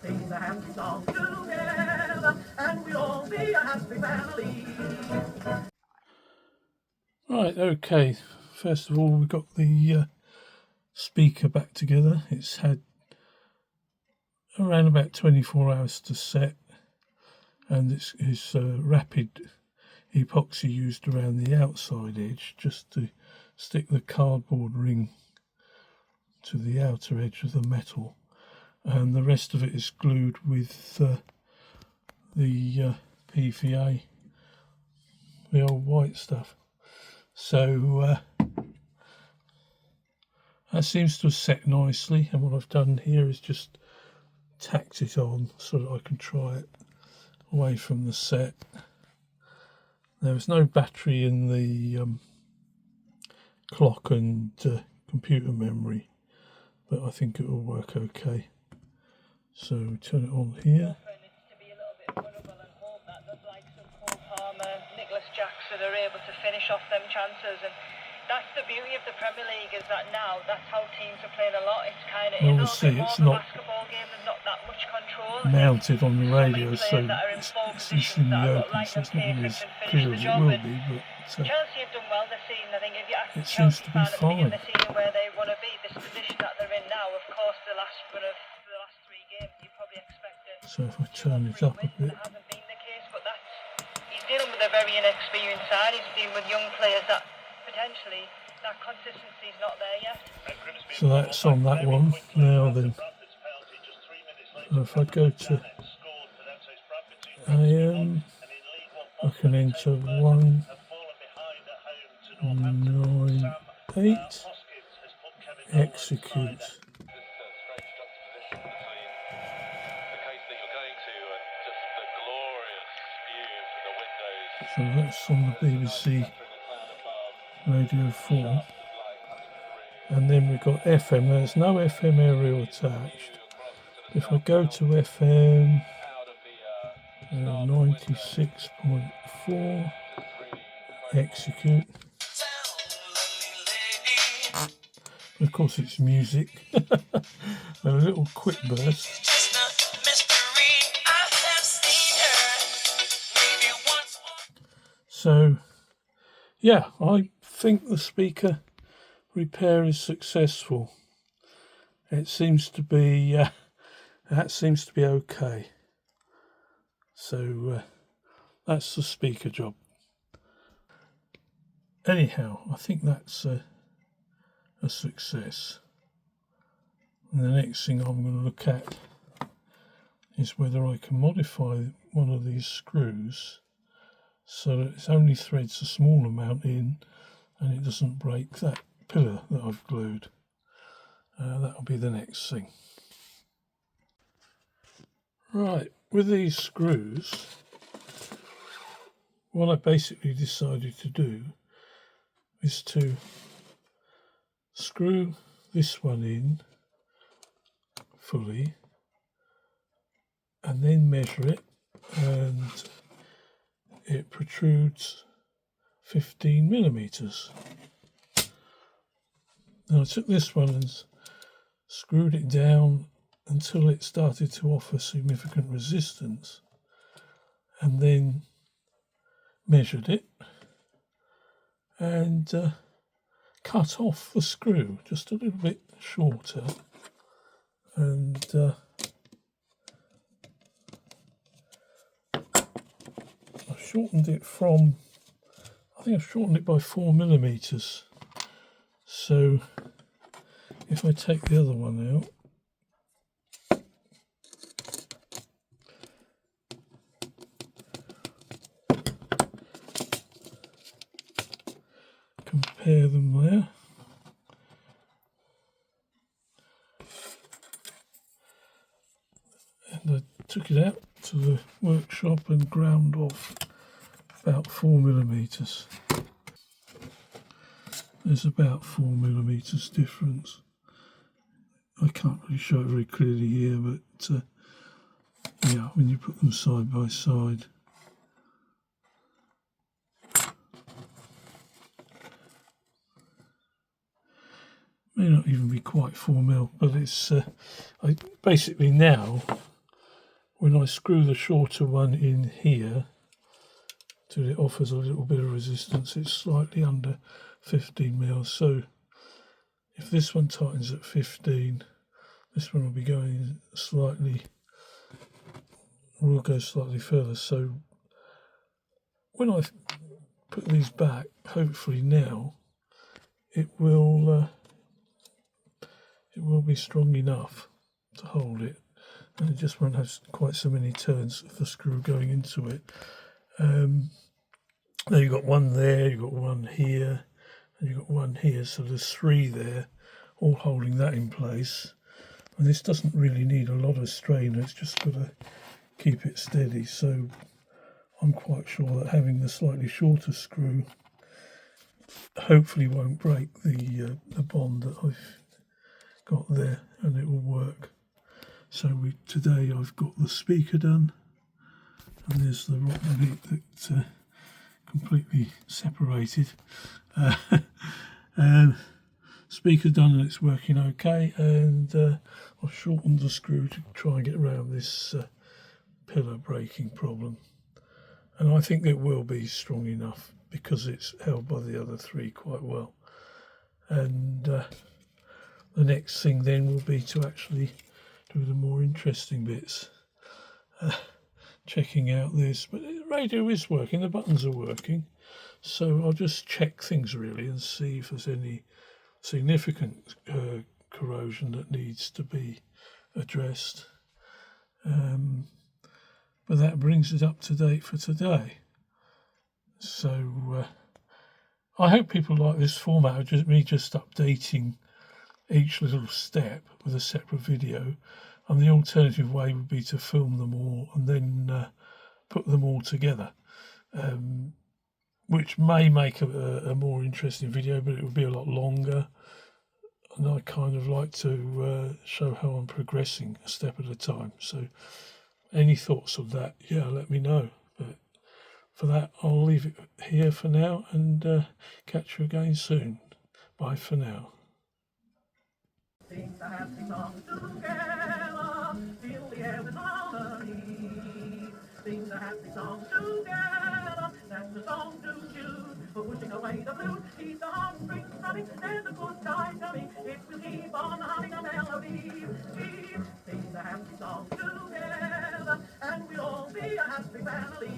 sing a happy song together, and we'll all be a happy family. Right, okay. First of all, we've got the speaker back together. It's had around about 24 hours to set, and it's rapid epoxy used around the outside edge just to stick the cardboard ring to the outer edge of the metal, and the rest of it is glued with the PVA, the old white stuff. So that seems to have set nicely, and what I've done here is just tacked it on so that I can try it away from the set. There was no battery in the clock and computer memory, but I think it will work okay. So turn it on here. Are able to finish off them chances, and that's the beauty of the Premier League, is that now that's how teams are playing a lot. It's kind of obviously it's not basketball game. There's not that much control. Mounted on the radio, so it's in the open, so it's not really as clear as it will be. But Chelsea have done well this season. I think if you ask it seems to be fine. the season where they want to be, this position that they're in now, of course, the last 3 games, you probably expected. So if I turn it up a bit. Dealing with a very inexperienced side. He's dealing with young players that potentially that consistency is not there yet. So that's on that one. Now then, if I go to AM, I can enter 198, execute. So that's on the BBC Radio 4, and then we've got FM. There's no FM aerial attached. If I go to FM 96.4, execute. Of course it's music, a little quick burst. So, yeah, I think the speaker repair is successful. It seems to be, that seems to be okay. So, that's the speaker job. Anyhow, I think that's a success. And the next thing I'm going to look at is whether I can modify one of these screws so that it only threads a small amount in and it doesn't break that pillar that I've glued. That'll be the next thing. Right, with these screws, what I basically decided to do is to screw this one in fully and then measure it, and it protrudes 15 millimeters. Now I took this one and screwed it down until it started to offer significant resistance, and then measured it and cut off the screw just a little bit shorter, and I've shortened it from, I think I've shortened it by 4 millimeters. So if I take the other one out, compare them there, and I took it out to the workshop and ground off about 4 millimeters. There's about 4 millimeters difference. I can't really show it very clearly here, but yeah, when you put them side by side, may not even be quite 4 mil, but it's basically now when I screw the shorter one in here, it offers a little bit of resistance. It's slightly under 15 mils. So if this one tightens at 15, this one will be going slightly, will go slightly further. So when I put these back, hopefully now it will be strong enough to hold it, and it just won't have quite so many turns of the screw going into it. Now you've got one there, you've got one here, and you've got one here, so there's three there, all holding that in place. And this doesn't really need a lot of strain, it's just got to keep it steady. So I'm quite sure that having the slightly shorter screw hopefully won't break the bond that I've got there, and it will work. So today I've got the speaker done, and there's the rotten bit that completely separated. Speaker done, and it's working okay, and I've shortened the screw to try and get around this pillar breaking problem, and I think it will be strong enough because it's held by the other three quite well. And the next thing then will be to actually do the more interesting bits, checking out this. But the radio is working, the buttons are working, so I'll just check things really and see if there's any significant corrosion that needs to be addressed. But that brings it up to date for today. So I hope people like this format of just me updating each little step with a separate video, and the alternative way would be to film them all and then put them all together, which may make a more interesting video, but it would be a lot longer, and I kind of like to show how I'm progressing a step at a time. So any thoughts of that, yeah, let me know. But for that, I'll leave it here for now, and catch you again soon. Bye for now. Sing the happy song together, fill the air with harmony. Sing the happy song together, that's the song to choose. For pushing away the blues, keep the heartstrings throbbing, and the good times coming. It will keep on humming a melody. Sing the happy song together, and we'll all be a happy family.